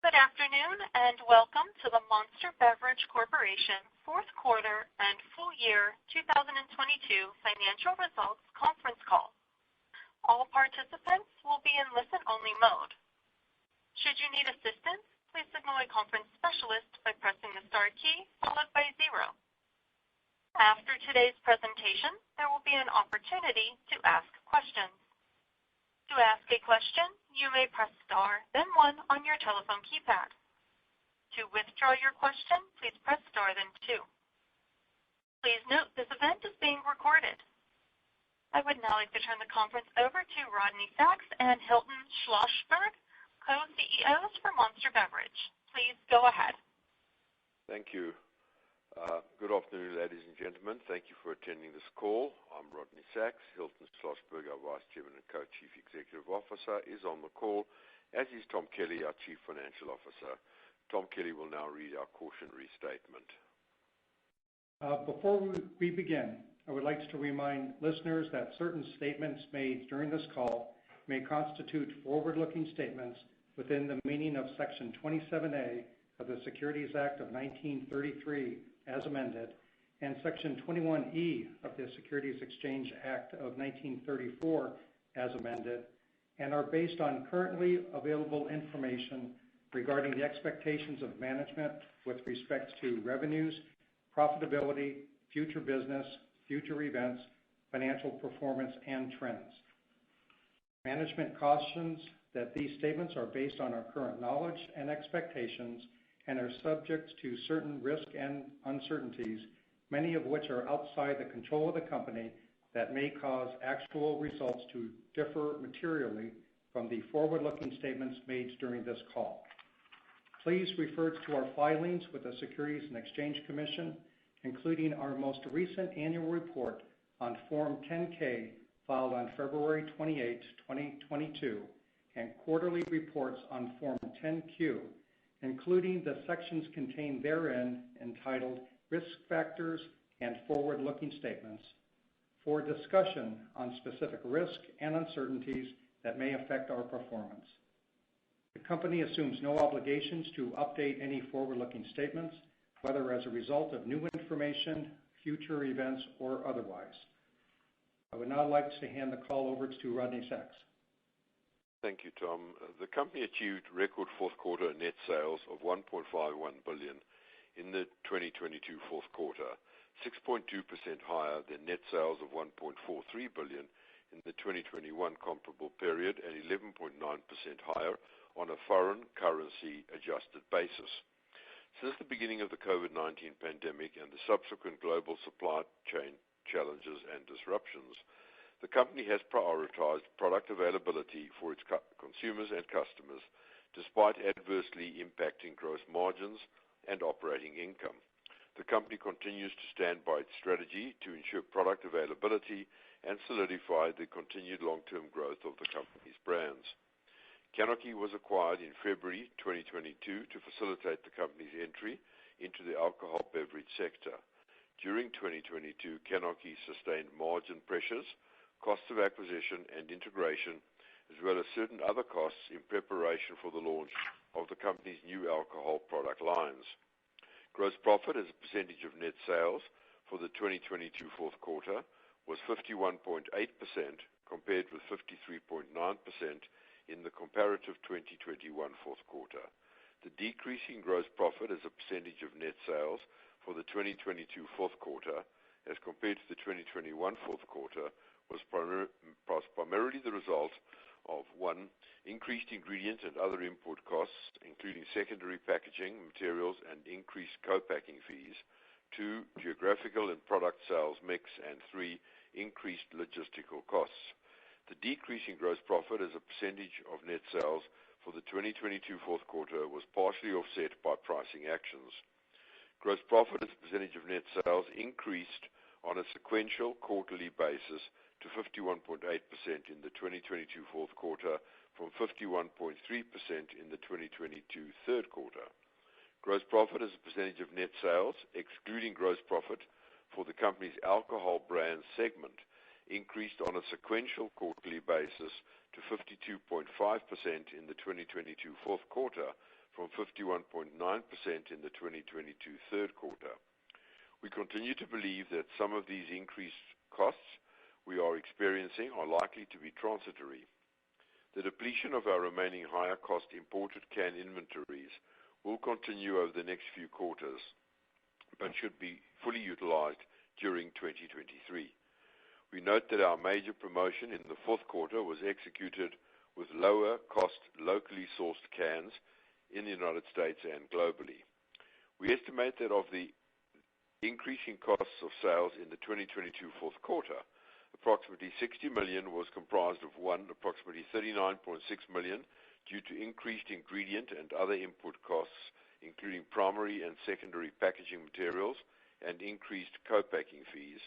Good afternoon, and welcome to the Monster Beverage Corporation fourth quarter and full year 2022 financial results conference call. All participants will be in listen-only mode. Should you need assistance, please signal a conference specialist by pressing the star key followed by 0. After today's presentation, there will be an opportunity to ask questions. To ask a question, you may press star, then 1 on your telephone keypad. To withdraw your question, please press star, then 2. Please note this event is being recorded. I would now like to turn the conference over to Rodney Sacks and Hilton Schlosberg, co-CEOs for Monster Beverage. Please go ahead. Thank you. Good afternoon, ladies and gentlemen. Thank you for attending this call. I'm Rodney Sacks. Hilton Schlosberg, our Vice Chairman and Co-Chief Executive Officer, is on the call, as is Tom Kelly, our Chief Financial Officer. Tom Kelly will now read our cautionary statement. Before we begin, I would like to remind listeners that certain statements made during this call may constitute forward-looking statements within the meaning of Section 27A of the Securities Act of 1933 as amended, and Section 21E of the Securities Exchange Act of 1934 as amended, and are based on currently available information regarding the expectations of management with respect to revenues, profitability, future business, future events, financial performance, and trends. Management cautions that these statements are based on our current knowledge and expectations and are subject to certain risks and uncertainties, many of which are outside the control of the company, that may cause actual results to differ materially from the forward-looking statements made during this call. Please refer to our filings with the Securities and Exchange Commission, including our most recent annual report on Form 10-K filed on February 28, 2022, and quarterly reports on Form 10-Q, including the sections contained therein entitled Risk Factors and Forward-Looking Statements, for discussion on specific risks and uncertainties that may affect our performance. The company assumes no obligations to update any forward-looking statements, whether as a result of new information, future events, or otherwise. I would now like to hand the call over to Rodney Sacks. Thank you, Tom. The company achieved record fourth quarter net sales of $1.51 billion in the 2022 fourth quarter, 6.2% higher than net sales of $1.43 billion in the 2021 comparable period and 11.9% higher on a foreign currency adjusted basis. Since the beginning of the COVID-19 pandemic and the subsequent global supply chain challenges and disruptions, the company has prioritized product availability for its consumers and customers, despite adversely impacting gross margins and operating income. The company continues to stand by its strategy to ensure product availability and solidify the continued long-term growth of the company's brands. CANarchy was acquired in February 2022 to facilitate the company's entry into the alcohol beverage sector. During 2022, CANarchy sustained margin pressures, costs of acquisition and integration, as well as certain other costs in preparation for the launch of the company's new alcohol product lines. Gross profit as a percentage of net sales for the 2022 fourth quarter was 51.8% compared with 53.9% in the comparative 2021 fourth quarter. The decrease in gross profit as a percentage of net sales for the 2022 fourth quarter as compared to the 2021 fourth quarter was primarily the result of 1, increased ingredient and other import costs, including secondary packaging materials and increased co-packing fees, 2, geographical and product sales mix, and 3, increased logistical costs. The decrease in gross profit as a percentage of net sales for the 2022 fourth quarter was partially offset by pricing actions. Gross profit as a percentage of net sales increased on a sequential quarterly basis to 51.8% in the 2022 fourth quarter from 51.3% in the 2022 third quarter. Gross profit as a percentage of net sales, excluding gross profit for the company's alcohol brand segment, increased on a sequential quarterly basis to 52.5% in the 2022 fourth quarter from 51.9% in the 2022 third quarter. We continue to believe that some of these increased costs we are experiencing are likely to be transitory. The depletion of our remaining higher cost imported can inventories will continue over the next few quarters, but should be fully utilized during 2023. We note that our major promotion in the fourth quarter was executed with lower cost locally sourced cans in the United States and globally. We estimate that of the increasing costs of sales in the 2022 fourth quarter, approximately $60 million was comprised of approximately $39.6 million due to increased ingredient and other input costs, including primary and secondary packaging materials and increased co-packing fees.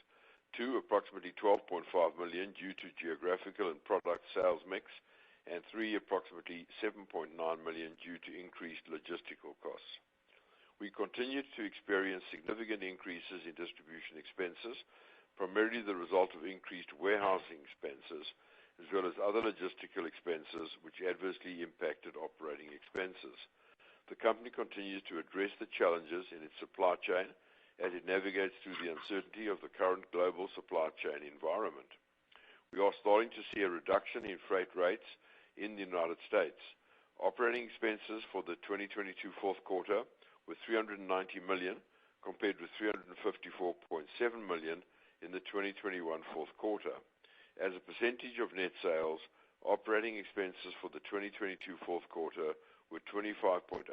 Two, approximately $12.5 million due to geographical and product sales mix, and three, approximately $7.9 million due to increased logistical costs. We continue to experience significant increases in distribution expenses, primarily the result of increased warehousing expenses, as well as other logistical expenses which adversely impacted operating expenses. The company continues to address the challenges in its supply chain as it navigates through the uncertainty of the current global supply chain environment. We are starting to see a reduction in freight rates in the United States. Operating expenses for the 2022 fourth quarter were $390 million, compared with $354.7 million in the 2021 fourth quarter. As a percentage of net sales, operating expenses for the 2022 fourth quarter were 25.8%,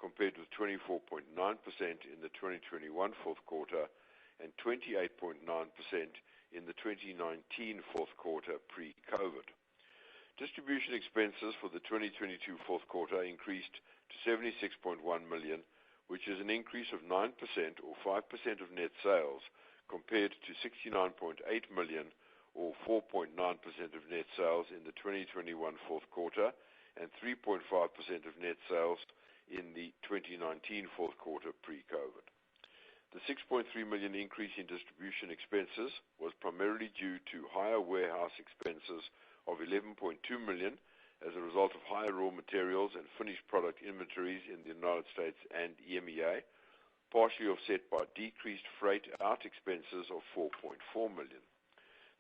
compared with 24.9% in the 2021 fourth quarter and 28.9% in the 2019 fourth quarter pre-COVID. Distribution expenses for the 2022 fourth quarter increased to $76.1 million, which is an increase of 9% or 5% of net sales, compared to $69.8 million or 4.9% of net sales in the 2021 fourth quarter and 3.5% of net sales in the 2019 fourth quarter pre-COVID. The $6.3 million increase in distribution expenses was primarily due to higher warehouse expenses of $11.2 million as a result of higher raw materials and finished product inventories in the United States and EMEA, partially offset by decreased freight out expenses of $4.4 million.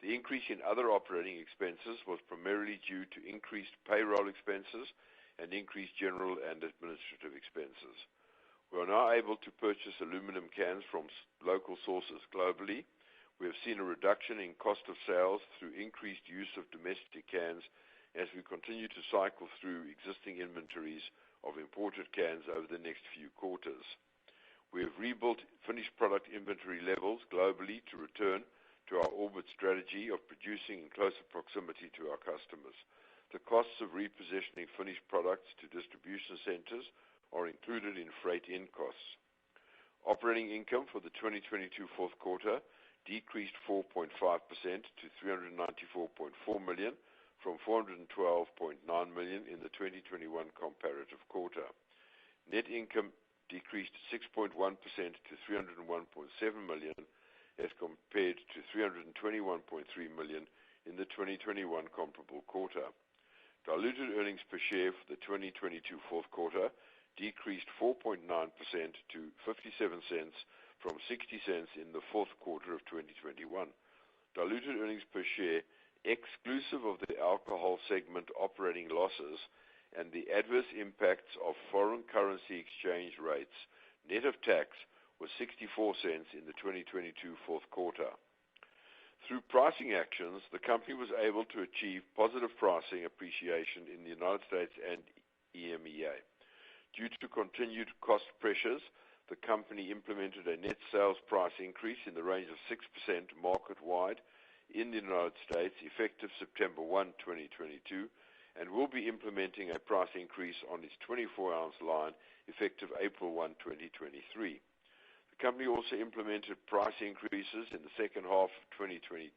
The increase in other operating expenses was primarily due to increased payroll expenses and increased general and administrative expenses. We are now able to purchase aluminum cans from local sources globally. We have seen a reduction in cost of sales through increased use of domestic cans as we continue to cycle through existing inventories of imported cans over the next few quarters. We have rebuilt finished product inventory levels globally to return to our orbit strategy of producing in closer proximity to our customers. The costs of repositioning finished products to distribution centers are included in freight in costs. Operating income for the 2022 fourth quarter decreased 4.5% to $394.4 million from $412.9 million in the 2021 comparative quarter. Net income decreased 6.1% to $301.7 million as compared to $321.3 million in the 2021 comparable quarter. Diluted earnings per share for the 2022 fourth quarter decreased 4.9% to 57 cents from 60 cents in the fourth quarter of 2021. Diluted earnings per share exclusive of the alcohol segment operating losses and the adverse impacts of foreign currency exchange rates, net of tax, was 64 cents in the 2022 fourth quarter. Through pricing actions, the company was able to achieve positive pricing appreciation in the United States and EMEA. Due to continued cost pressures, the company implemented a net sales price increase in the range of 6% market-wide in the United States effective September 1, 2022, and will be implementing a price increase on its 24-ounce line effective April 1, 2023. The company also implemented price increases in the second half of 2022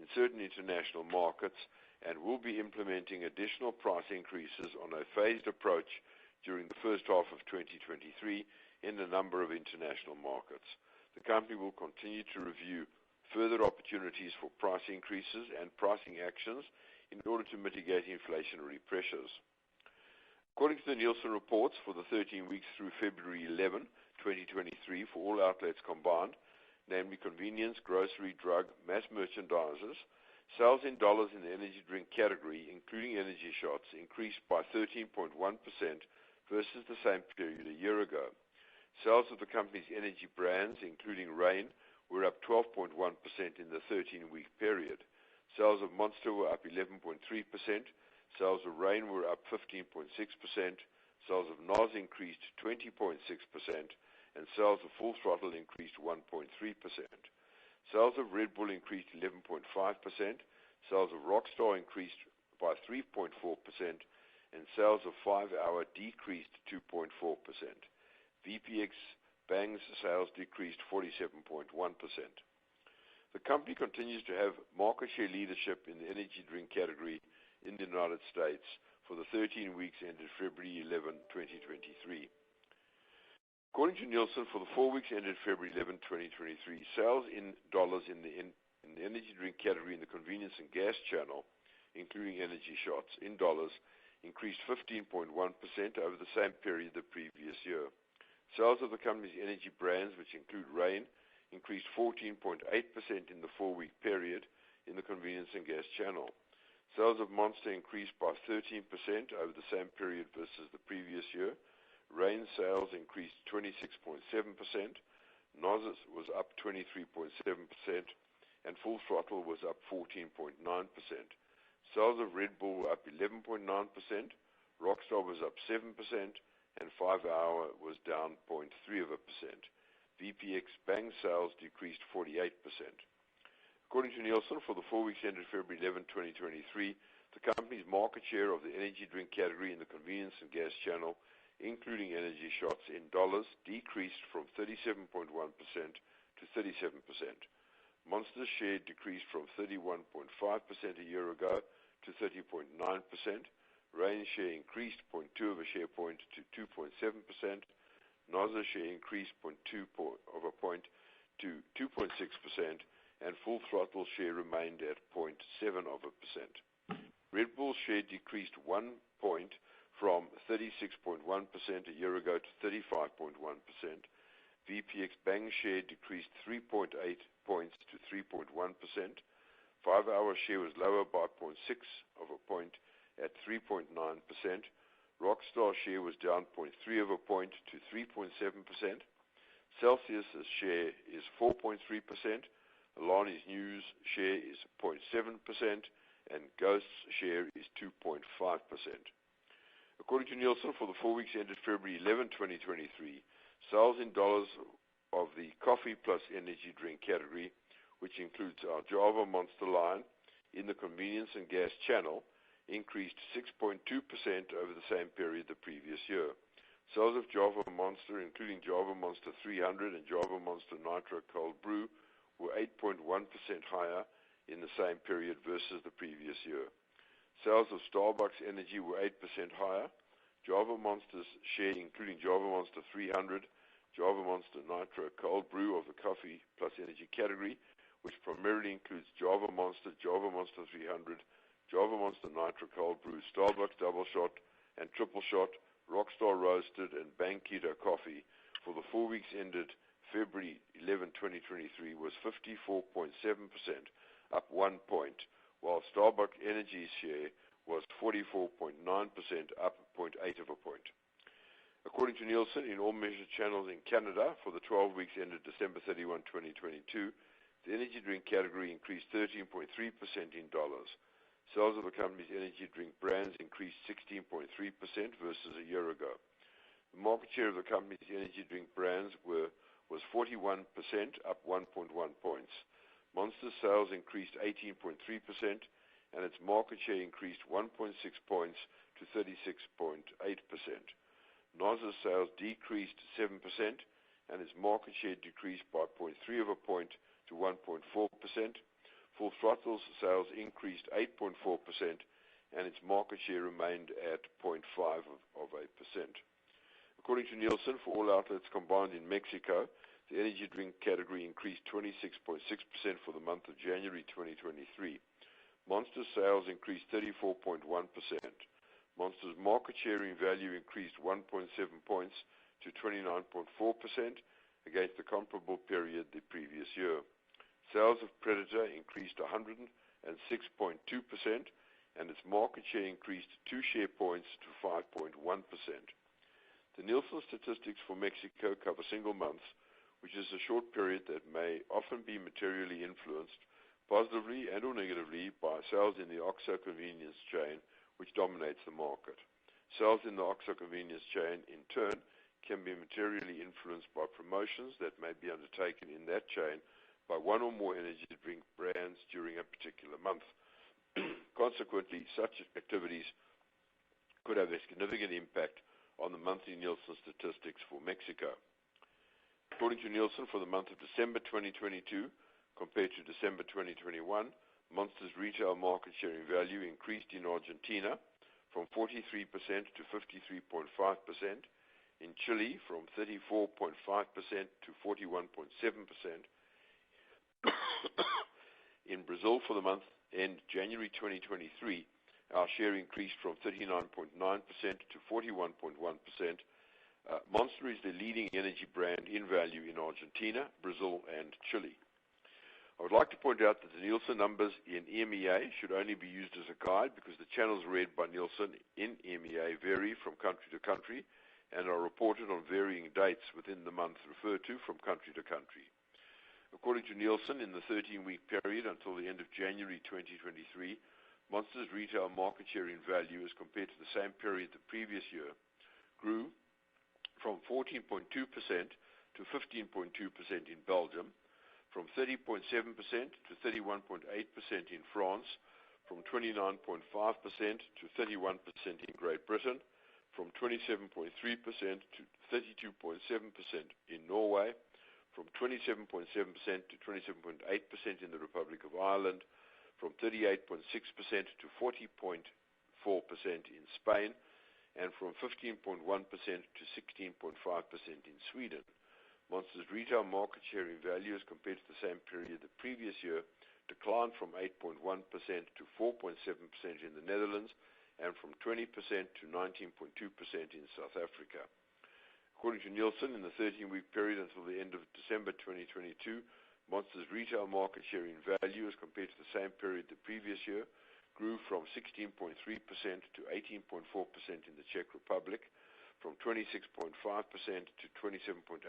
in certain international markets and will be implementing additional price increases on a phased approach during the first half of 2023 in a number of international markets. The company will continue to review further opportunities for price increases and pricing actions in order to mitigate inflationary pressures. According to the Nielsen reports for the 13 weeks through February 11, 2023, for all outlets combined, namely convenience, grocery, drug, mass merchandisers, sales in dollars in the energy drink category, including energy shots, increased by 13.1% versus the same period a year ago. Sales of the company's energy brands, including Reign, were up 12.1% in the 13-week period. Sales of Monster were up 11.3%. Sales of Reign were up 15.6%. Sales of NOS increased 20.6%. And sales of Full Throttle increased 1.3%. Sales of Red Bull increased 11.5%. Sales of Rockstar increased by 3.4%. And sales of 5 Hour decreased 2.4%. VPX Bang's sales decreased 47.1%. The company continues to have market share leadership in the energy drink category in the United States for the 13 weeks ended February 11, 2023. According to Nielsen, for the 4 weeks ended February 11, 2023, sales in dollars in the energy drink category in the convenience and gas channel, including energy shots, in dollars, increased 15.1% over the same period the previous year. Sales of the company's energy brands, which include Reign, increased 14.8% in the 4-week period in the convenience and gas channel. Sales of Monster increased by 13% over the same period versus the previous year. Reign sales increased 26.7%. NOS was up 23.7%, and Full Throttle was up 14.9%. Sales of Red Bull were up 11.9%. Rockstar was up 7%, and 5 Hour was down 0.3%. VPX Bang sales decreased 48%. According to Nielsen, for the 4 weeks ended February 11, 2023, the company's market share of the energy drink category in the convenience and gas channel, including energy shots in dollars, decreased from 37.1% to 37%. Monster's share decreased from 31.5% a year ago to 30.9%. Reign's share increased 0.2 of a share point to 2.7%. NOS's share increased 0.2 of a point to 2.6%, and Full Throttle share remained at 0.7 of a percent. Red Bull's share decreased 1 point from 36.1% a year ago to 35.1%. VPX Bang share decreased 3.8 points to 3.1%. 5 Hour share was lower by 0.6 of a point at 3.9%. Rockstar share was down 0.3 of a point to 3.7%. Celsius's share is 4.3%. Alani's News share is 0.7%, and Ghost's share is 2.5%. According to Nielsen, for the 4 weeks ended February 11, 2023, sales in dollars of the coffee plus energy drink category, which includes our Java Monster line in the convenience and gas channel, increased 6.2% over the same period the previous year. Sales of Java Monster, including Java Monster 300 and Java Monster Nitro Cold Brew, were 8.1% higher in the same period versus the previous year. Sales of Starbucks Energy were 8% higher. Java Monster's share, including Java Monster 300, Java Monster Nitro Cold Brew of the coffee plus energy category, which primarily includes Java Monster 300, Java Monster Nitro Cold Brew, Starbucks Double Shot and Triple Shot, Rockstar Roasted, and Bang Keto Coffee for the 4 weeks ended February 11, 2023 was 54.7%, up 1 point, while Starbucks Energy's share was 44.9%, up 0.8 of a point. According to Nielsen, in all measured channels in Canada for the 12 weeks ended December 31, 2022, the energy drink category increased 13.3% in dollars. Sales of the company's energy drink brands increased 16.3% versus a year ago. The market share of the company's energy drink brands was 41%, up 1.1 points. Monster's sales increased 18.3%, and its market share increased 1.6 points to 36.8%. NOS's sales decreased 7%, and its market share decreased by 0.3 of a point to 1.4%. Full Throttle's sales increased 8.4%, and its market share remained at 0.5 of a percent. According to Nielsen, for all outlets combined in Mexico, the energy drink category increased 26.6% for the month of January 2023. Monster sales increased 34.1%. Monster's market share in value increased 1.7 points to 29.4% against the comparable period the previous year. Sales of Predator increased 106.2%, and its market share increased 2 share points to 5.1%. The Nielsen statistics for Mexico cover single months, which is a short period that may often be materially influenced positively and or negatively by sales in the OXXO convenience chain, which dominates the market. Sales in the OXXO convenience chain, in turn, can be materially influenced by promotions that may be undertaken in that chain by one or more energy drink brands during a particular month. Consequently, such activities could have a significant impact on the monthly Nielsen statistics for Mexico. According to Nielsen, for the month of December 2022 compared to December 2021, Monster's retail market share in value increased in Argentina from 43% to 53.5%, in Chile from 34.5% to 41.7%, in Brazil for the month end January 2023, our share increased from 39.9% to 41.1%. Monster is the leading energy brand in value in Argentina, Brazil, and Chile. I would like to point out that the Nielsen numbers in EMEA should only be used as a guide because the channels read by Nielsen in EMEA vary from country to country and are reported on varying dates within the month referred to from country to country. According to Nielsen, in the 13-week period until the end of January 2023, Monster's retail market share in value as compared to the same period the previous year grew from 14.2% to 15.2% in Belgium, from 30.7% to 31.8% in France, from 29.5% to 31% in Great Britain, from 27.3% to 32.7% in Norway, from 27.7% to 27.8% in the Republic of Ireland, from 38.6% to 40.4% in Spain, and from 15.1% to 16.5% in Sweden. Monster's retail market share in value as compared to the same period the previous year declined from 8.1% to 4.7% in the Netherlands and from 20% to 19.2% in South Africa. According to Nielsen, in the 13-week period until the end of December 2022, Monster's retail market share in value as compared to the same period the previous year grew from 16.3% to 18.4% in the Czech Republic, from 26.5% to 27.8%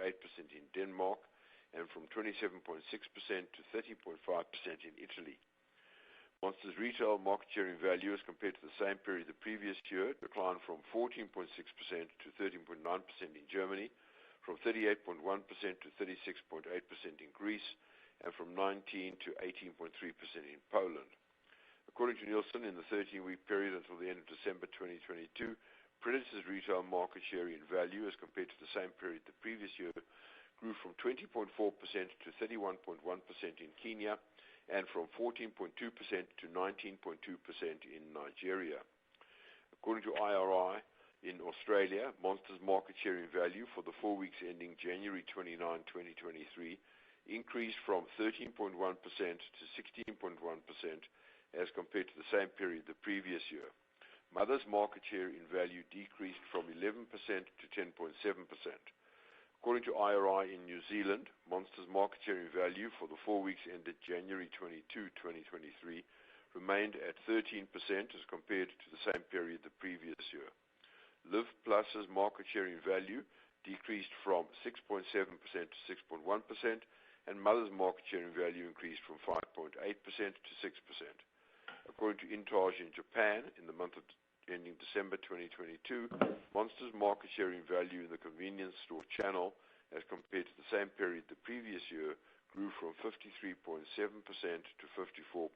in Denmark, and from 27.6% to 30.5% in Italy. Monster's retail market share in value as compared to the same period the previous year declined from 14.6% to 13.9% in Germany, from 38.1% to 36.8% in Greece, and from 19 to 18.3% in Poland. According to Nielsen, in the 13-week period until the end of December 2022, Predator's retail market share in value as compared to the same period the previous year grew from 20.4% to 31.1% in Kenya and from 14.2% to 19.2% in Nigeria. According to IRI, in Australia, Monster's market share in value for the 4 weeks ending January 29, 2023 increased from 13.1% to 16.1% as compared to the same period the previous year. Mother's market share in value decreased from 11% to 10.7%. According to IRI in New Zealand, Monster's market share in value for the 4 weeks ended January 22, 2023 remained at 13% as compared to the same period the previous year. Live Plus's market share in value decreased from 6.7% to 6.1%, and Mother's market share in value increased from 5.8% to 6%. According to Intage in Japan, in the month of ending December 2022, Monster's market share in value in the convenience store channel as compared to the same period the previous year grew from 53.7% to 54.7%.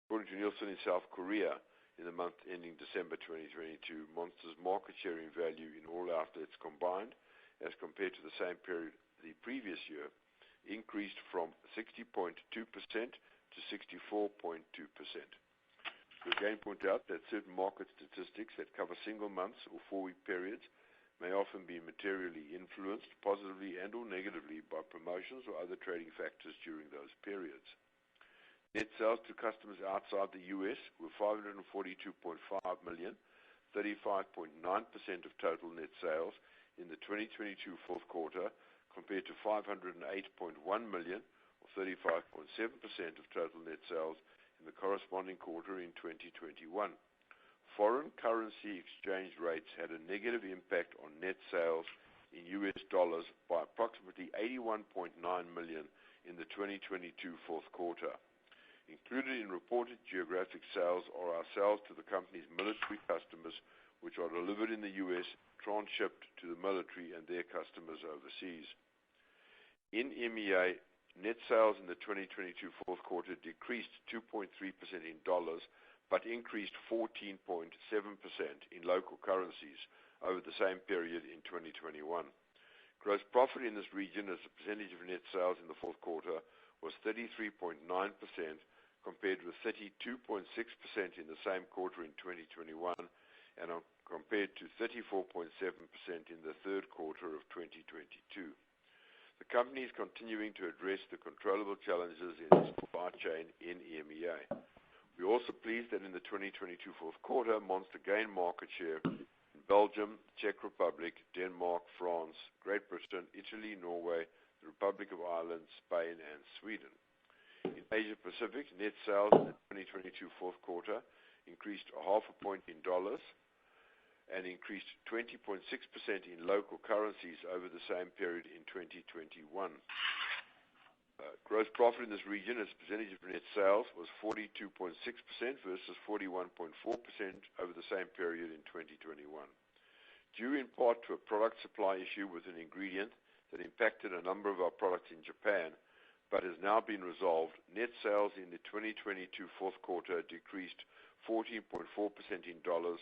According to Nielsen in South Korea, in the month ending December 2022, Monster's market share in value in all outlets combined as compared to the same period the previous year increased from 60.2% to 64.2%. We again point out that certain market statistics that cover single months or 4-week periods may often be materially influenced positively and or negatively by promotions or other trading factors during those periods. Net sales to customers outside the U.S. were $542.5 million, 35.9% of total net sales in the 2022 fourth quarter, compared to $508.1 million, or 35.7% of total net sales in the corresponding quarter in 2021. Foreign currency exchange rates had a negative impact on net sales in U.S. dollars by approximately $81.9 million in the 2022 fourth quarter. Included in reported geographic sales are our sales to the company's military customers, which are delivered in the U.S., transshipped to the military and their customers overseas. In EMEA, net sales in the 2022 fourth quarter decreased 2.3% in dollars, but increased 14.7% in local currencies over the same period in 2021. Gross profit in this region as a percentage of net sales in the fourth quarter was 33.9%, compared with 32.6% in the same quarter in 2021, and compared to 34.7% in the third quarter of 2022. The company is continuing to address the controllable challenges in its supply chain in EMEA. We're also pleased that in the 2022 fourth quarter, Monster gained market share in Belgium, Czech Republic, Denmark, France, Great Britain, Italy, Norway, the Republic of Ireland, Spain, and Sweden. In Asia Pacific, net sales in the 2022 fourth quarter increased a half a point in dollars and increased 20.6% in local currencies over the same period in 2021. Gross profit in this region as a percentage of net sales was 42.6% versus 41.4% over the same period in 2021. Due in part to a product supply issue with an ingredient that impacted a number of our products in Japan, but has now been resolved, net sales in the 2022 fourth quarter decreased 14.4% in dollars,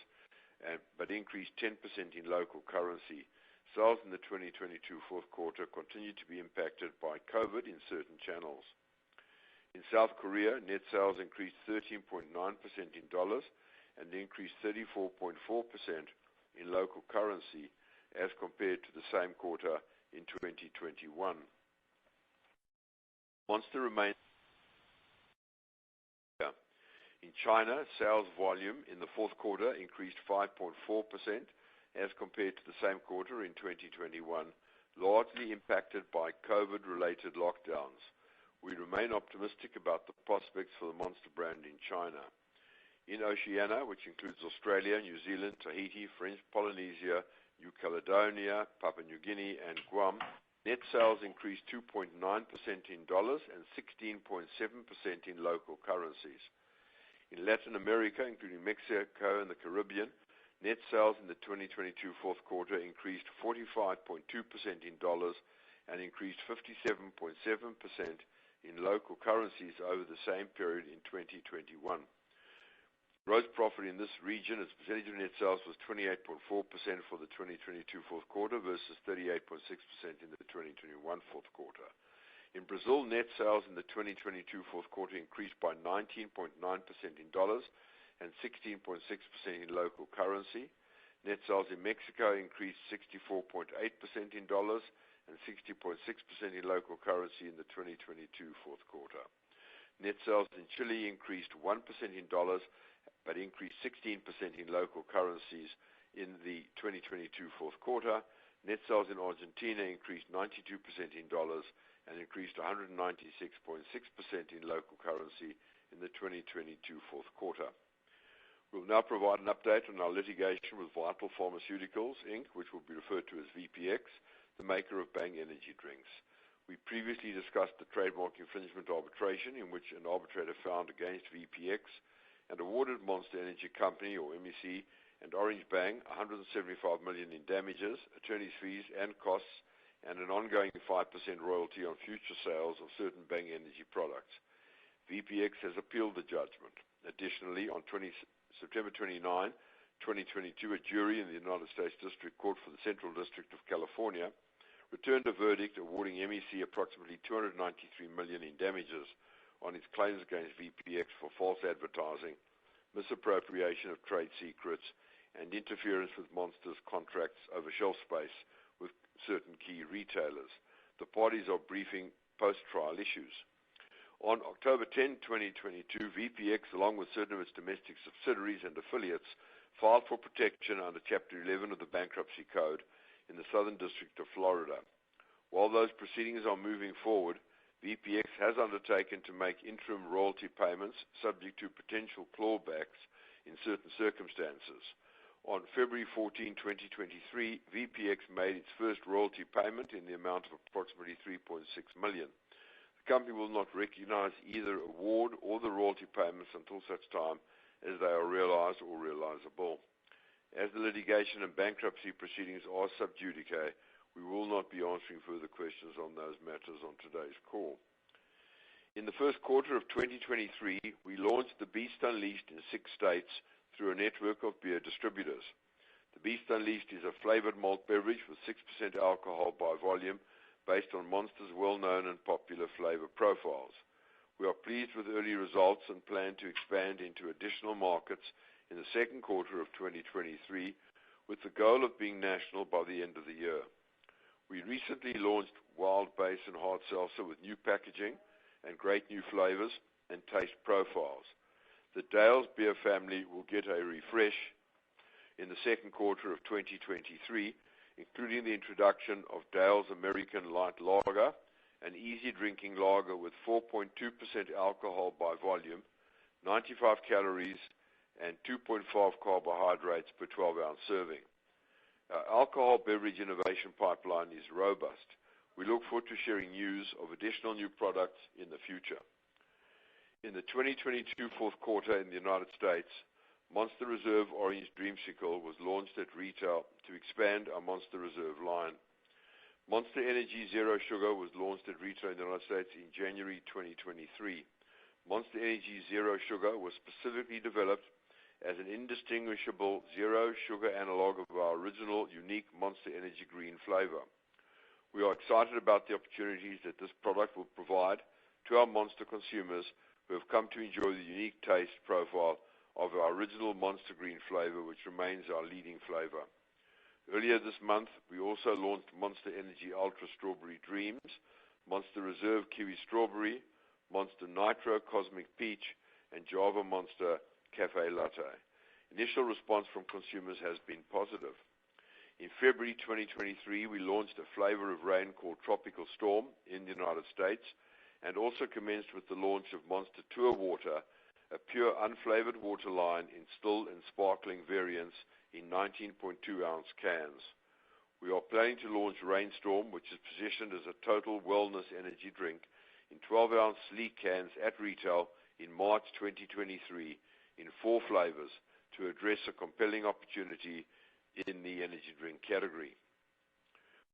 but increased 10% in local currency. Sales in the 2022 fourth quarter continued to be impacted by COVID in certain channels. In South Korea, net sales increased 13.9% in dollars and increased 34.4% in local currency as compared to the same quarter in 2021. Monster remains. In China, sales volume in the fourth quarter increased 5.4% as compared to the same quarter in 2021, largely impacted by COVID-related lockdowns. We remain optimistic about the prospects for the Monster brand in China. In Oceania, which includes Australia, New Zealand, Tahiti, French Polynesia, New Caledonia, Papua New Guinea, and Guam, net sales increased 2.9% in dollars and 16.7% in local currencies. In Latin America, including Mexico and the Caribbean, net sales in the 2022 fourth quarter increased 45.2% in dollars and increased 57.7% in local currencies over the same period in 2021. Gross profit in this region as a percentage of net sales was 28.4% for the 2022 fourth quarter versus 38.6% in the 2021 fourth quarter. In Brazil, net sales in the 2022 fourth quarter increased by 19.9% in dollars and 16.6% in local currency. Net sales in Mexico increased 64.8% in dollars and 60.6% in local currency in the 2022 fourth quarter. Net sales in Chile increased 1% in dollars, but increased 16% in local currencies in the 2022 fourth quarter. Net sales in Argentina increased 92% in dollars and increased 196.6% in local currency in the 2022 fourth quarter. We'll now provide an update on our litigation with Vital Pharmaceuticals, Inc., which will be referred to as VPX, the maker of Bang energy drinks. We previously discussed the trademark infringement arbitration in which an arbitrator found against VPX and awarded Monster Energy Company, or MEC, and Orange Bang $175 million in damages, attorney's fees and costs, and an ongoing 5% royalty on future sales of certain Bang energy products. VPX has appealed the judgment. Additionally, on September 29, 2022, a jury in the United States District Court for the Central District of California returned a verdict awarding MEC approximately $293 million in damages on its claims against VPX for false advertising, misappropriation of trade secrets, and interference with Monster's contracts over shelf space with certain key retailers. The parties are briefing post-trial issues. On October 10, 2022, VPX, along with certain of its domestic subsidiaries and affiliates, filed for protection under Chapter 11 of the Bankruptcy Code in the Southern District of Florida. While those proceedings are moving forward, VPX has undertaken to make interim royalty payments subject to potential clawbacks in certain circumstances. On February 14, 2023, VPX made its first royalty payment in the amount of approximately $3.6 million. The company will not recognize either award or the royalty payments until such time as they are realized or realizable. As the litigation and bankruptcy proceedings are sub judice, we will not be answering further questions on those matters on today's call. In the first quarter of 2023, we launched the Beast Unleashed in 6 states through a network of beer distributors. The Beast Unleashed is a flavored malt beverage with 6% alcohol by volume based on Monster's well-known and popular flavor profiles. We are pleased with early results and plan to expand into additional markets in the second quarter of 2023 with the goal of being national by the end of the year. We recently launched Wild Basin Hard Seltzer with new packaging and great new flavors and taste profiles. The Dale's beer family will get a refresh in the second quarter of 2023, including the introduction of Dale's American Light Lager, an easy drinking lager with 4.2% alcohol by volume, 95 calories, and 2.5 carbohydrates per 12-ounce serving. Our alcohol beverage innovation pipeline is robust. We look forward to sharing news of additional new products in the future. In the 2022 fourth quarter in the United States, Monster Reserve Orange Dreamsicle was launched at retail to expand our Monster Reserve line. Monster Energy Zero Sugar was launched at retail in the United States in January 2023. Monster Energy Zero Sugar was specifically developed as an indistinguishable zero sugar analog of our original unique Monster Energy Green flavor. We are excited about the opportunities that this product will provide to our Monster consumers who have come to enjoy the unique taste profile of our original Monster Green flavor, which remains our leading flavor. Earlier this month, we also launched Monster Energy Ultra Strawberry Dreams, Monster Reserve Kiwi Strawberry, Monster Nitro Cosmic Peach, and Java Monster Cafe Latte. Initial response from consumers has been positive. In February 2023, we launched a flavor of rain called Tropical Storm in the United States and also commenced with the launch of Monster Tour Water, a pure unflavored water line in still and sparkling variants in 19.2-ounce cans. We are planning to launch Rainstorm, which is positioned as a total wellness energy drink, in 12-ounce sleek cans at retail in March 2023 in 4 flavors to address a compelling opportunity in the energy drink category.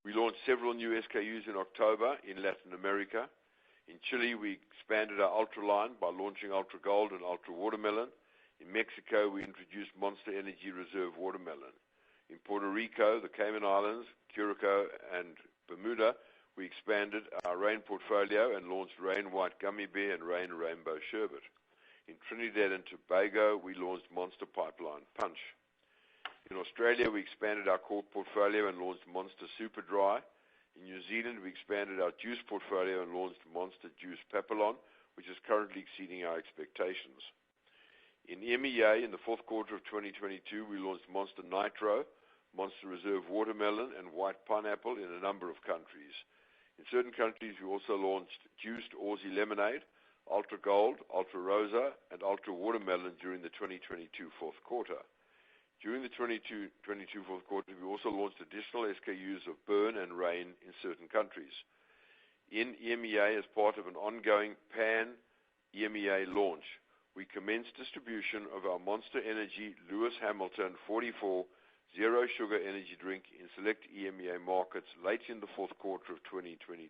We launched several new SKUs in October in Latin America. In Chile, we expanded our Ultra line by launching Ultra Gold and Ultra Watermelon. In Mexico, we introduced Monster Energy Reserve Watermelon. In Puerto Rico, the Cayman Islands, Curacao, and Bermuda, we expanded our Rain portfolio and launched Rain White Gummy Bear and Rain Rainbow Sherbet. In Trinidad and Tobago, we launched Monster Pipeline Punch. In Australia, we expanded our core portfolio and launched Monster Super Dry. In New Zealand, we expanded our juice portfolio and launched Monster Juice Papillon, which is currently exceeding our expectations. In EMEA, in the fourth quarter of 2022, we launched Monster Nitro, Monster Reserve Watermelon, and White Pineapple in a number of countries. In certain countries, we also launched Juiced Aussie Lemonade, Ultra Gold, Ultra Rosa, and Ultra Watermelon during the 2022 fourth quarter. During the 2022 fourth quarter, we also launched additional SKUs of Burn and Rain in certain countries. In EMEA, as part of an ongoing pan-EMEA launch, we commenced distribution of our Monster Energy Lewis Hamilton 44 Zero Sugar Energy Drink in select EMEA markets late in the fourth quarter of 2022,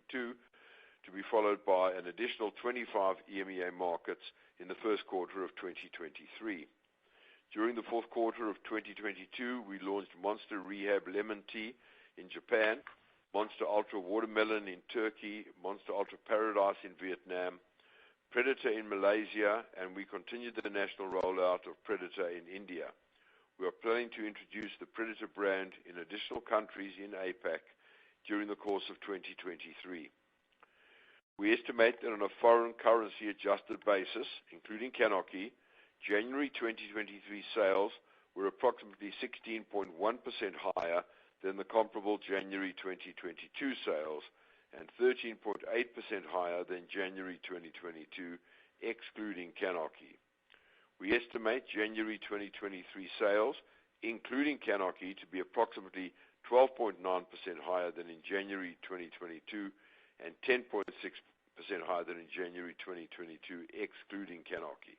to be followed by an additional 25 EMEA markets in the first quarter of 2023. During the fourth quarter of 2022, we launched Monster Rehab Lemon Tea in Japan, Monster Ultra Watermelon in Turkey, Monster Ultra Paradise in Vietnam, Predator in Malaysia, and we continued the national rollout of Predator in India. We are planning to introduce the Predator brand in additional countries in APAC during the course of 2023. We estimate that on a foreign currency adjusted basis, including CANarchy, January 2023 sales were approximately 16.1% higher than the comparable January 2022 sales and 13.8% higher than January 2022, excluding CANarchy. We estimate January 2023 sales, including CANarchy, to be approximately 12.9% higher than in January 2022 and 10.6% higher than in January 2022, excluding CANarchy.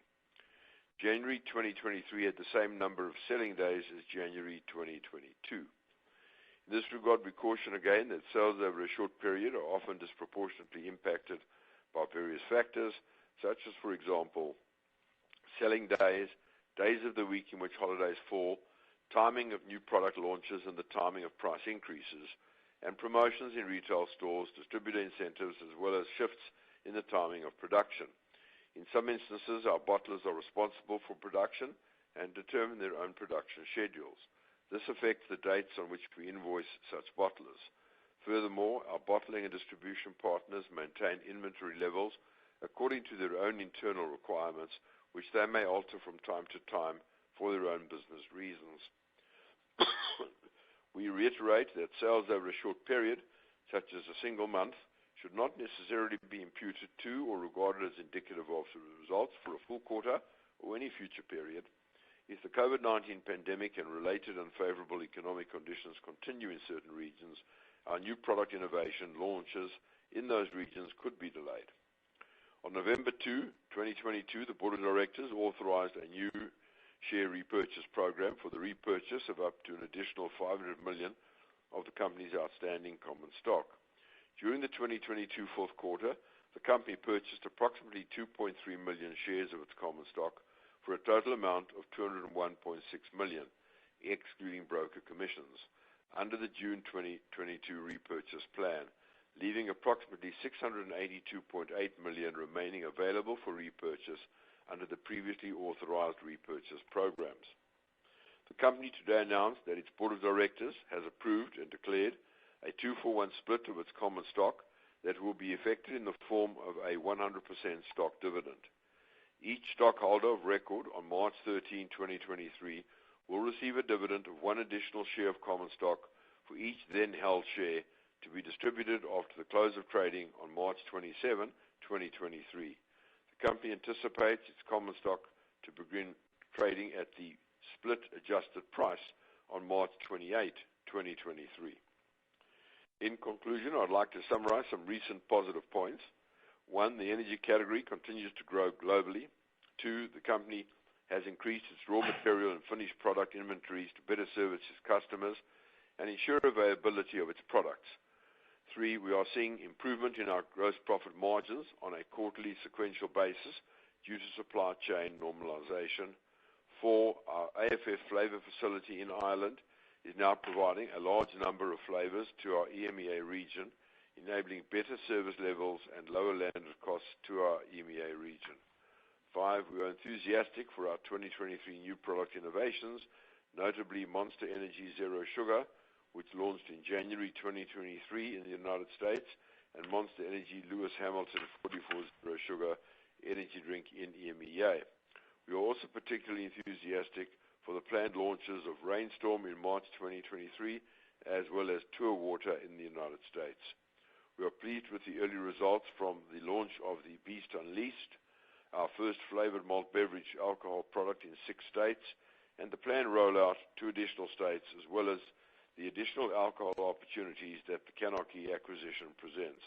January 2023 had the same number of selling days as January 2022. In this regard, we caution again that sales over a short period are often disproportionately impacted by various factors, such as, for example, selling days, days of the week in which holidays fall, timing of new product launches and the timing of price increases, and promotions in retail stores, distributor incentives, as well as shifts in the timing of production. In some instances, our bottlers are responsible for production and determine their own production schedules. This affects the dates on which we invoice such bottlers. Furthermore, our bottling and distribution partners maintain inventory levels according to their own internal requirements, which they may alter from time to time for their own business reasons. We reiterate that sales over a short period, such as a single month, should not necessarily be imputed to or regarded as indicative of the results for a full quarter or any future period. If the COVID-19 pandemic and related unfavorable economic conditions continue in certain regions, our new product innovation launches in those regions could be delayed. On November 2, 2022, the Board of Directors authorized a new share repurchase program for the repurchase of up to an additional $500 million of the company's outstanding common stock. During the 2022 fourth quarter, the company purchased approximately 2.3 million shares of its common stock for a total amount of $201.6 million, excluding broker commissions, under the June 2022 repurchase plan, leaving approximately $682.8 million remaining available for repurchase under the previously authorized repurchase programs. The company today announced that its Board of Directors has approved and declared a 2-for-1 split of its common stock that will be effected in the form of a 100% stock dividend. Each stockholder of record on March 13, 2023 will receive a dividend of one additional share of common stock for each then held share to be distributed after the close of trading on March 27, 2023. The company anticipates its common stock to begin trading at the split-adjusted price on March 28, 2023. In conclusion, I'd like to summarize some recent positive points. 1, the energy category continues to grow globally. 2, the company has increased its raw material and finished product inventories to better service its customers and ensure availability of its products. 3, we are seeing improvement in our gross profit margins on a quarterly sequential basis due to supply chain normalization. 4, our AFF flavor facility in Ireland is now providing a large number of flavors to our EMEA region, enabling better service levels and lower landed costs to our EMEA region. 5, we are enthusiastic for our 2023 new product innovations, notably Monster Energy Zero Sugar, which launched in January 2023 in the United States, and Monster Energy Lewis Hamilton 44 Zero Sugar energy drink in EMEA. We are also particularly enthusiastic for the planned launches of Rainstorm in March 2023, as well as Tour Water in the United States. We are pleased with the early results from the launch of the Beast Unleashed, our first flavored malt beverage alcohol product in 6 states, and the planned rollout to additional states, as well as the additional alcohol opportunities that the CANarchy acquisition presents.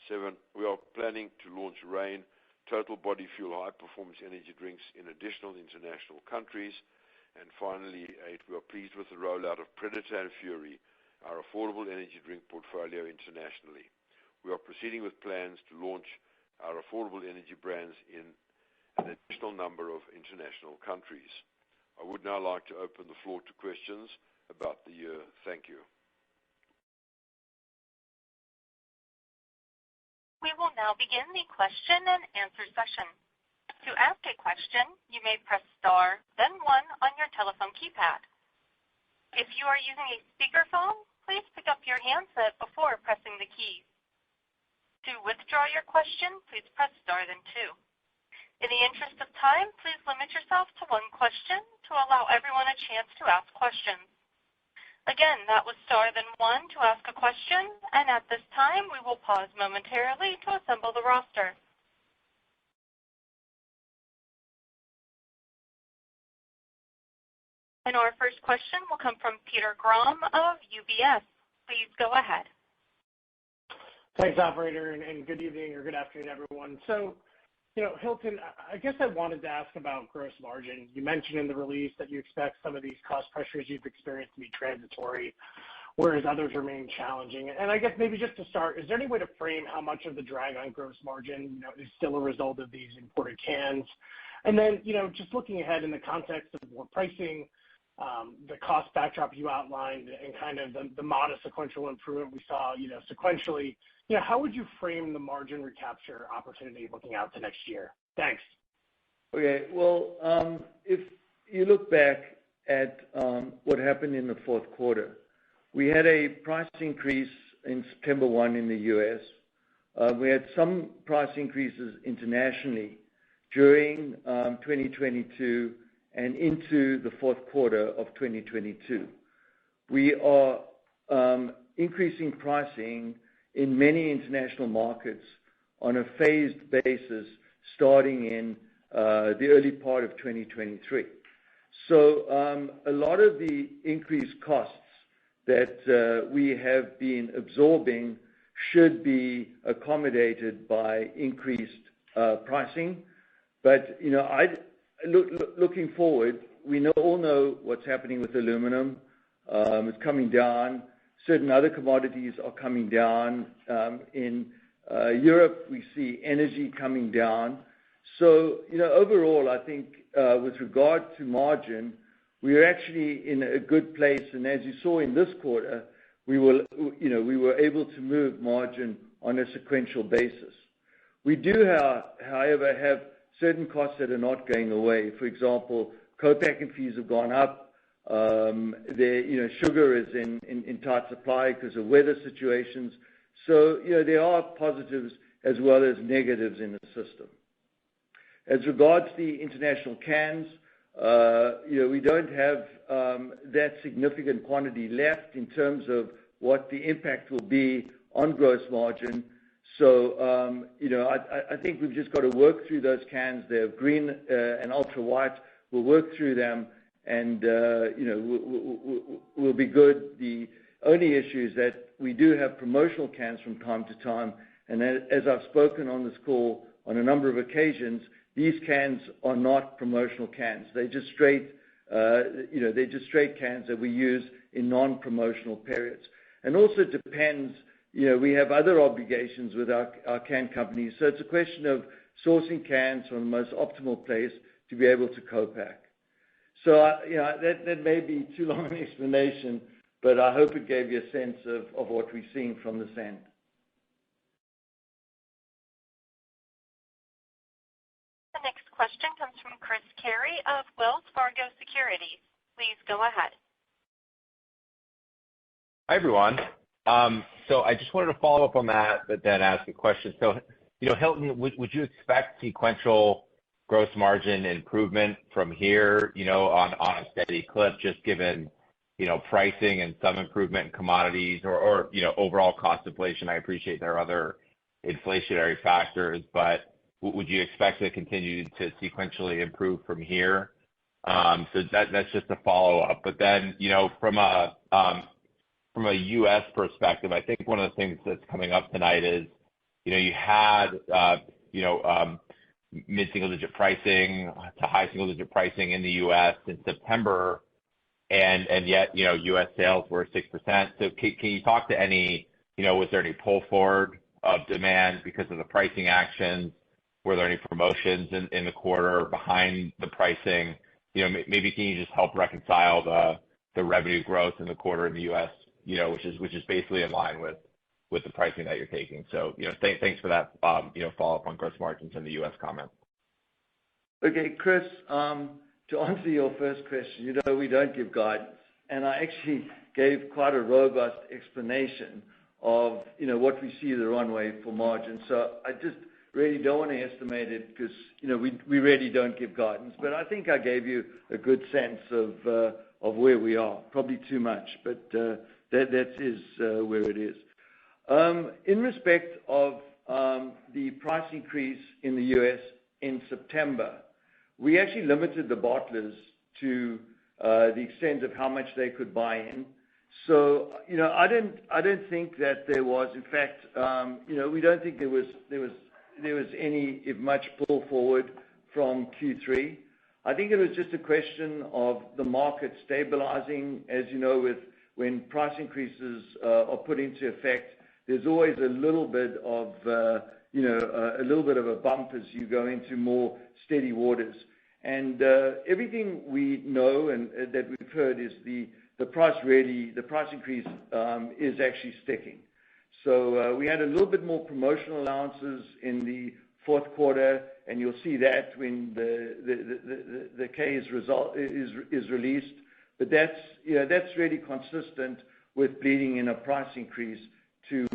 7, we are planning to launch Reign Total Body Fuel high-performance energy drinks in additional international countries. And finally, 8, we are pleased with the rollout of Predator and Fury, our affordable energy drink portfolio internationally. We are proceeding with plans to launch our affordable energy brands in an additional number of international countries. I would now like to open the floor to questions about the year. Thank you. We will now begin the question and answer session. To ask a question, you may press star, then 1 on your telephone keypad. If you are using a speakerphone, please pick up your handset before pressing the keys. To withdraw your question, please press star then 2. In the interest of time, please limit yourself to one question to allow everyone a chance to ask questions. Again, that was star then 1 to ask a question, and at this time, we will pause momentarily to assemble the roster. And our first question will come from Peter Grom of UBS. Please go ahead. Thanks, operator, and good evening or good afternoon, everyone. So, Hilton, I guess I wanted to ask about gross margin. You mentioned in the release that you expect some of these cost pressures you've experienced to be transitory, whereas others remain challenging. And I guess maybe just to start, is there any way to frame how much of the drag on gross margin, is still a result of these imported cans? And then, just looking ahead in the context of more pricing, the cost backdrop you outlined, and kind of the modest sequential improvement we saw, sequentially, how would you frame the margin recapture opportunity looking out to next year? Thanks. Okay. Well, if you look back at what happened in the fourth quarter, we had a price increase in September 1 in the U.S. We had some price increases internationally during 2022 and into the fourth quarter of 2022. We are increasing pricing in many international markets on a phased basis starting in the early part of 2023. So a lot of the increased costs that we have been absorbing should be accommodated by increased pricing. But, looking forward, we all know what's happening with aluminum. It's coming down. Certain other commodities are coming down. In Europe, we see energy coming down. So, overall, I think with regard to margin, we are actually in a good place. And as you saw in this quarter, we were able to move margin on a sequential basis. We do, however, have certain costs that are not going away. For example, co-packing fees have gone up. Sugar is in tight supply because of weather situations. So, there are positives as well as negatives in the system. As regards the international cans, we don't have that significant quantity left in terms of what the impact will be on gross margin. So, I think we've just got to work through those cans. They're green and ultra white. We'll work through them, and we'll be good. The only issue is that we do have promotional cans from time to time, and as I've spoken on this call on a number of occasions, these cans are not promotional cans. They're just straight, cans that we use in non-promotional periods. And also depends, we have other obligations with our can companies, so it's a question of sourcing cans from the most optimal place to be able to co-pack. So, that may be too long an explanation, but I hope it gave you a sense of what we're seeing from this end. The next question comes from Chris Carey of Wells Fargo Securities. Please go ahead. Hi, everyone. So I just wanted to follow up on that, but then ask a question. So, Hilton, would you expect sequential gross margin improvement from here, on a steady clip, just given, pricing and some improvement in commodities or overall cost inflation? I appreciate there are other inflationary factors, but would you expect to continue to sequentially improve from here? So that's just a follow-up. But then, from a U.S. perspective, I think one of the things that's coming up tonight is, you had, mid-single-digit pricing to high single-digit pricing in the U.S. in September, and yet, U.S. sales were 6%. So can you talk to any, was there any pull forward of demand because of the pricing actions? Were there any promotions in the quarter behind the pricing? Maybe can you just help reconcile the revenue growth in the quarter in the U.S., which is basically in line with the pricing that you're taking. So, thanks for that, follow-up on gross margins in the U.S. comment. Okay, Chris, to answer your first question, we don't give guidance. And I actually gave quite a robust explanation of, what we see the runway for margin. So I just really don't want to estimate it because, we really don't give guidance. But I think I gave you a good sense of where we are. Probably too much, but that is where it is. In respect of the price increase in the U.S. in September, we actually limited the bottlers to the extent of how much they could buy in. So, I don't think that there was, in fact, we don't think there was any, if much, pull forward from Q3. I think it was just a question of the market stabilizing. As you know, when price increases are put into effect, there's always a little bit of, a little bit of a bump as you go into more steady waters. And everything we know and that we've heard is the price increase is actually sticking. So we had a little bit more promotional allowances in the fourth quarter, and you'll see that when the K is released. But that's really consistent with bleeding in a price increase to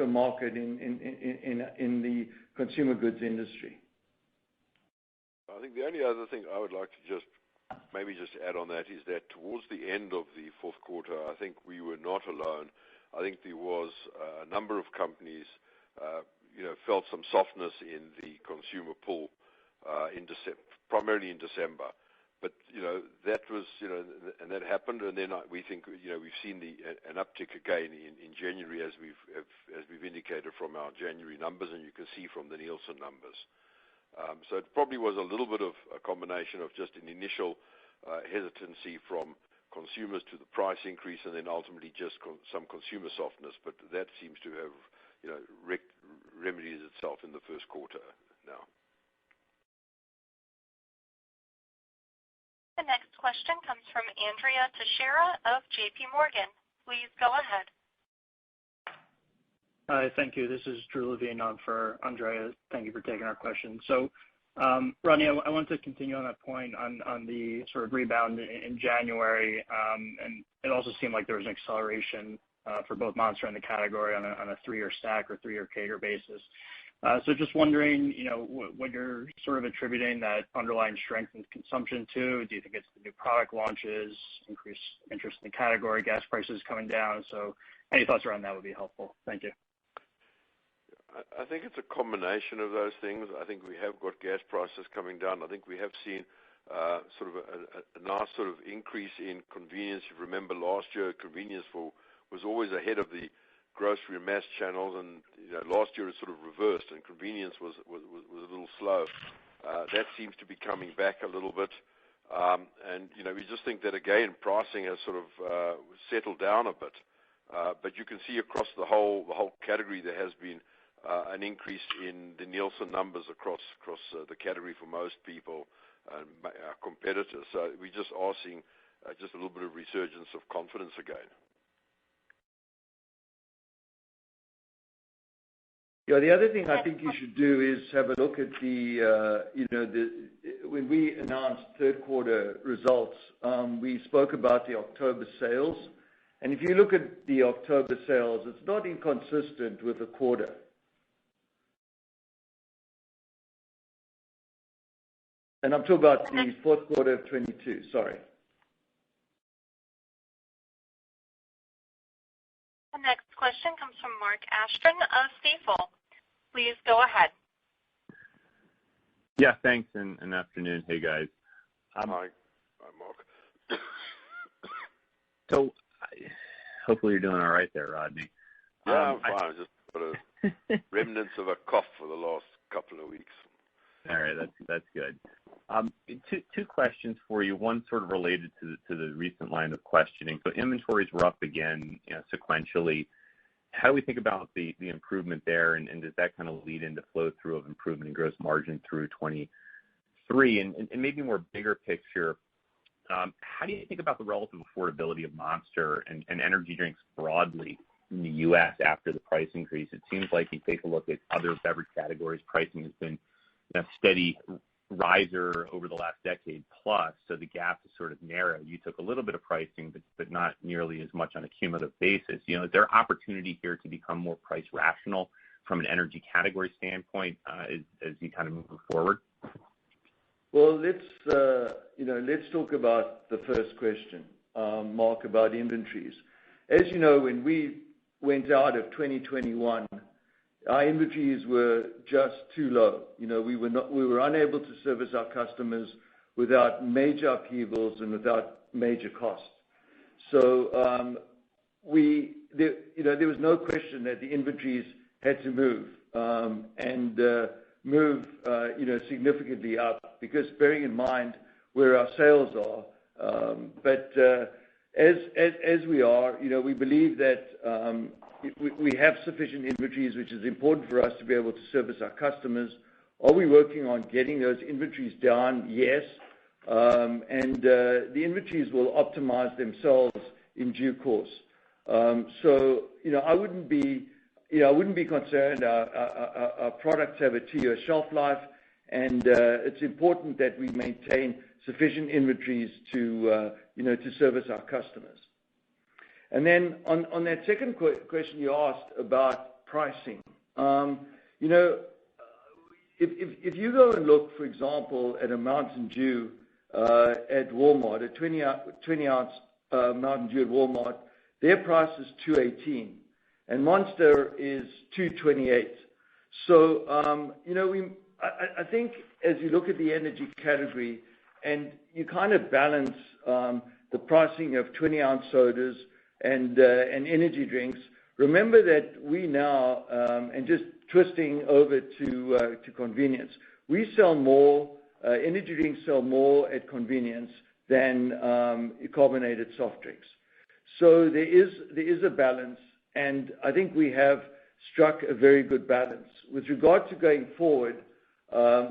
a market in the consumer goods industry. I think the only other thing I would like to just add on that is that towards the end of the fourth quarter, I think we were not alone. I think there was a number of companies, felt some softness in the consumer pull primarily in December. But, that was, and that happened. And then we think, we've seen an uptick again in January as we've indicated from our January numbers, and you can see from the Nielsen numbers. So it probably was a little bit of a combination of just an initial hesitancy from consumers to the price increase, and then ultimately just some consumer softness. But that seems to have, remedied itself in the first quarter now. The next question comes from Andrea Teixeira of J.P. Morgan. Please go ahead. Hi, thank you. This is Drew Levine on for Andrea. Thank you for taking our question. So, Rodney, I want to continue on that point on the sort of rebound in January, and it also seemed like there was an acceleration for both Monster and the category on a 3-year stack or 3-year CAGR basis. So just wondering, what you're sort of attributing that underlying strength in consumption to. Do you think it's the new product launches, increased interest in the category, gas prices coming down? So any thoughts around that would be helpful. Thank you. I think it's a combination of those things. I think we have got gas prices coming down. I think we have seen sort of a nice sort of increase in convenience. You remember last year, convenience was always ahead of the grocery and mass channels, and last year it sort of reversed, and convenience was a little slow. That seems to be coming back a little bit, and we just think that again pricing has sort of settled down a bit. But you can see across the whole category there has been an increase in the Nielsen numbers across the category for most people and our competitors. So we just are seeing just a little bit of resurgence of confidence again. Yeah, the other thing I think you should do is have a look at when we announced third quarter results, we spoke about the October sales. And if you look at the October sales, it's not inconsistent with the quarter. And I'm talking about the fourth quarter of 22, sorry. The next question comes from Mark Ashton of Stifel. Please go ahead. Yeah, thanks, and afternoon. Hey, guys. Hi, Mark. So, hopefully you're doing all right there, Rodney. Yeah, I'm fine. Just got remnants of a cough for the last couple of weeks. All right, that's good. Two questions for you. One sort of related to the recent line of questioning. So inventories were up again, sequentially. How do we think about the improvement there, and does that kind of lead into flow through of improvement in gross margin through 23? And maybe more bigger picture, how do you think about the relative affordability of Monster and energy drinks broadly in the U.S. after the price increase? It seems like you take a look at other beverage categories, pricing has been steady riser over the last decade plus, so the gap is sort of narrow. You took a little bit of pricing, but not nearly as much on a cumulative basis. Is there opportunity here to become more price rational from an energy category standpoint as you kind of move forward? Well, let's talk about the first question, Mark, about inventories. As you know, when we went out of 2021, our inventories were just too low. We were unable to service our customers without major upheavals and without major costs. So there was no question that the inventories had to move and move significantly up, because bearing in mind where our sales are. But as we are, we believe that we have sufficient inventories, which is important for us to be able to service our customers. Are we working on getting those inventories down? Yes. And the inventories will optimize themselves in due course. So I wouldn't be concerned. Our products have a 2-year shelf life, and it's important that we maintain sufficient inventories to service our customers. And then on that second question you asked about pricing, if you go and look, for example, at a Mountain Dew at Walmart, a 20-ounce Mountain Dew at Walmart, their price is $2.18, and Monster is $2.28. So I think as you look at the energy category and you kind of balance the pricing of 20-ounce sodas and energy drinks, remember that we now, and just twisting over to convenience, we sell more, energy drinks sell more at convenience than carbonated soft drinks. So there is a balance, and I think we have struck a very good balance. With regard to going forward,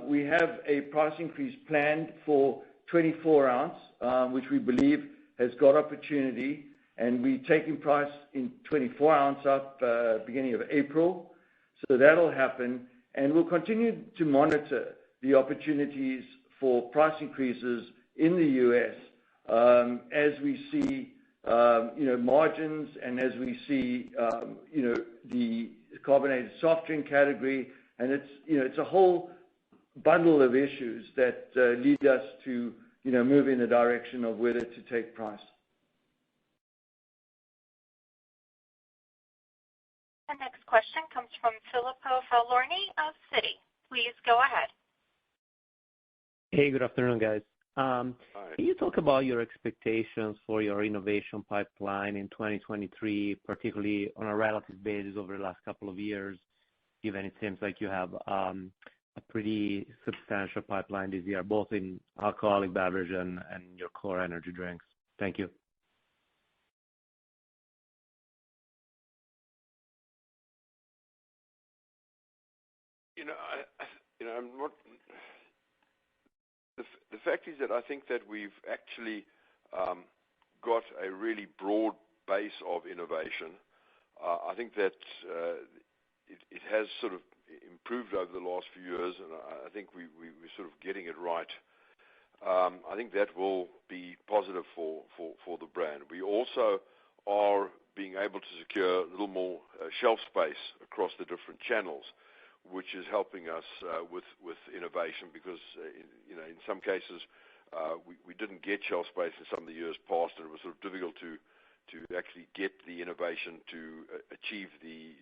we have a price increase planned for 24-ounce, which we believe has got opportunity, and we're taking price in 24-ounce up beginning of April. So that'll happen, and we'll continue to monitor the opportunities for price increases in the U.S. As we see margins, and as we see the carbonated soft drink category, and it's a whole bundle of issues that lead us to move in the direction of whether to take price. The next question comes from Filippo Falorni of Citi. Please go ahead. Hey, good afternoon, guys. Hi. Can you talk about your expectations for your innovation pipeline in 2023, particularly on a relative basis over the last couple of years, given it seems like you have a pretty substantial pipeline this year, both in alcoholic beverage and your core energy drinks? Thank you. The fact is that I think that we've actually got a really broad base of innovation. I think that it has sort of improved over the last few years, and I think we're sort of getting it right. I think that will be positive for the brand. We also are being able to secure a little more shelf space across the different channels, which is helping us with innovation, because in some cases we didn't get shelf space in some of the years past, and it was sort of difficult to actually get the innovation to achieve the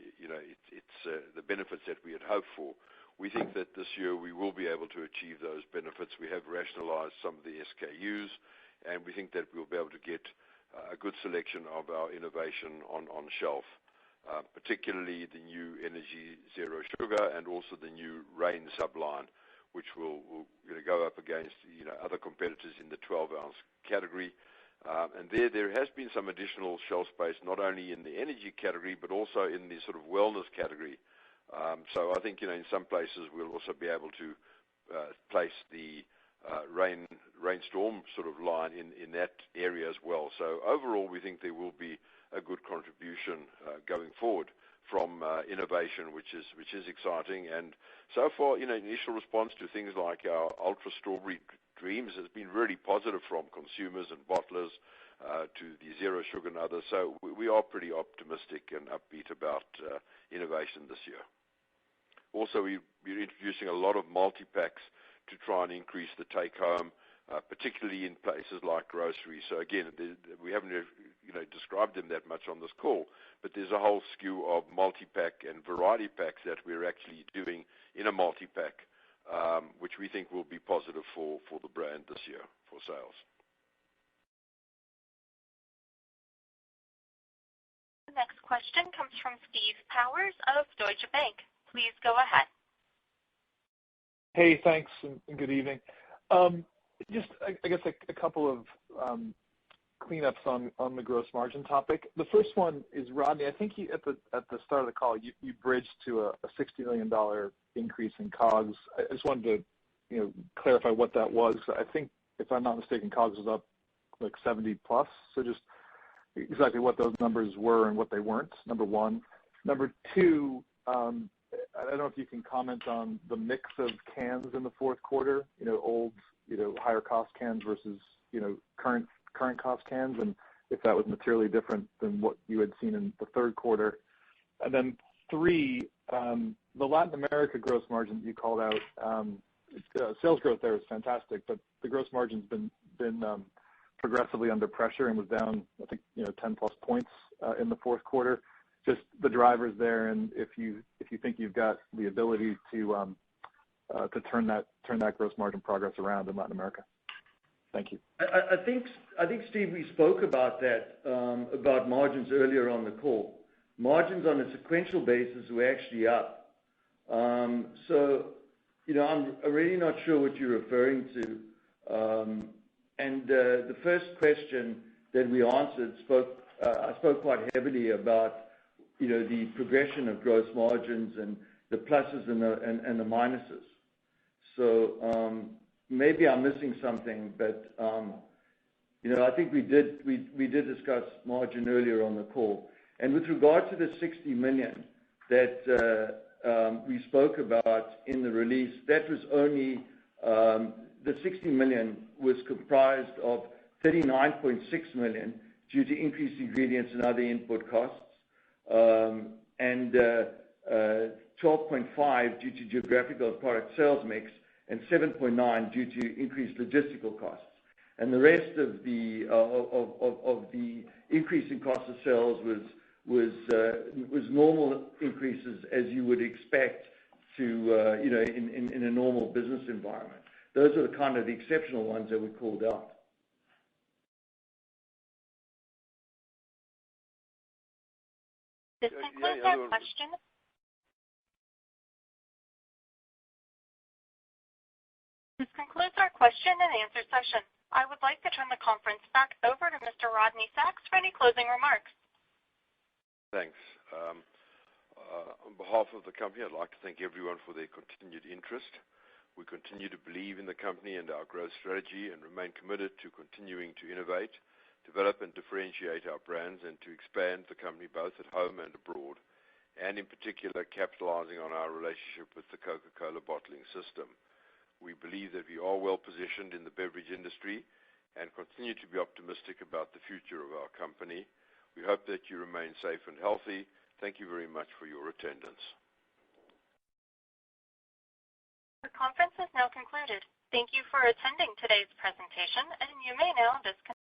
benefits that we had hoped for. We think that this year we will be able to achieve those benefits. We have rationalized some of the SKUs, and we think that we'll be able to get a good selection of our innovation on shelf. Particularly the new Energy Zero Sugar and also the new Reign subline, which will go up against other competitors in the 12-ounce category. And there has been some additional shelf space, not only in the energy category, but also in the sort of wellness category. So I think in some places we'll also be able to place the Reign Storm sort of line in that area as well. So overall, we think there will be a good contribution going forward from innovation, which is exciting. And so far, initial response to things like our Ultra Strawberry Dreams has been really positive from consumers and bottlers to the Zero Sugar and others. So we are pretty optimistic and upbeat about innovation this year. Also, we're introducing a lot of multi-packs to try and increase the take-home, particularly in places like grocery. So again, we haven't described them that much on this call, but there's a whole skew of multi-pack and variety packs that we're actually doing in a multi-pack, which we think will be positive for the brand this year for sales. The next question comes from Steve Powers of Deutsche Bank. Please go ahead. Hey, thanks, and good evening. Just, I guess, a couple of cleanups on the gross margin topic. The first one is, Rodney, I think at the start of the call, you bridged to a $60 million increase in COGS. I just wanted to clarify what that was. I think, if I'm not mistaken, COGS was up like 70 plus. So just exactly what those numbers were and what they weren't, number one. Number two, I don't know if you can comment on the mix of cans in the fourth quarter, old, higher cost cans versus, current cost cans, and if that was materially different than what you had seen in the third quarter. And then three, the Latin America gross margin you called out, sales growth there is fantastic, but the gross margin's been progressively under pressure and was down, I think, 10 plus points in the fourth quarter. Just the drivers there, and if you think you've got the ability to turn that gross margin progress around in Latin America. Thank you. I think, Steve, we spoke about that, about margins earlier on the call. Margins on a sequential basis were actually up. So, I'm really not sure what you're referring to. And the first question that we answered I spoke quite heavily about, the progression of gross margins and the pluses and the minuses. So maybe I'm missing something, but I think we did discuss margin earlier on the call. And with regard to the $60 million that we spoke about in the release, that was only the $60 million was comprised of $39.6 million due to increased ingredients and other input costs, and 12.5 due to geographical product sales mix, and 7.9 due to increased logistical costs. And the rest of the increase in cost of sales was normal increases as you would expect to in a normal business environment. Those are the kind of the exceptional ones that we called out. This concludes our question. This concludes our question and answer session. I would like to turn the conference back over to Mr. Rodney Sacks for any closing remarks. Thanks. On behalf of the company, I'd like to thank everyone for their continued interest. We continue to believe in the company and our growth strategy and remain committed to continuing to innovate, develop and differentiate our brands, and to expand the company both at home and abroad, and in particular capitalizing on our relationship with the Coca-Cola bottling system. We believe that we are well positioned in the beverage industry and continue to be optimistic about the future of our company. We hope that you remain safe and healthy. Thank you very much for your attendance. The conference is now concluded. Thank you for attending today's presentation, and you may now disconnect.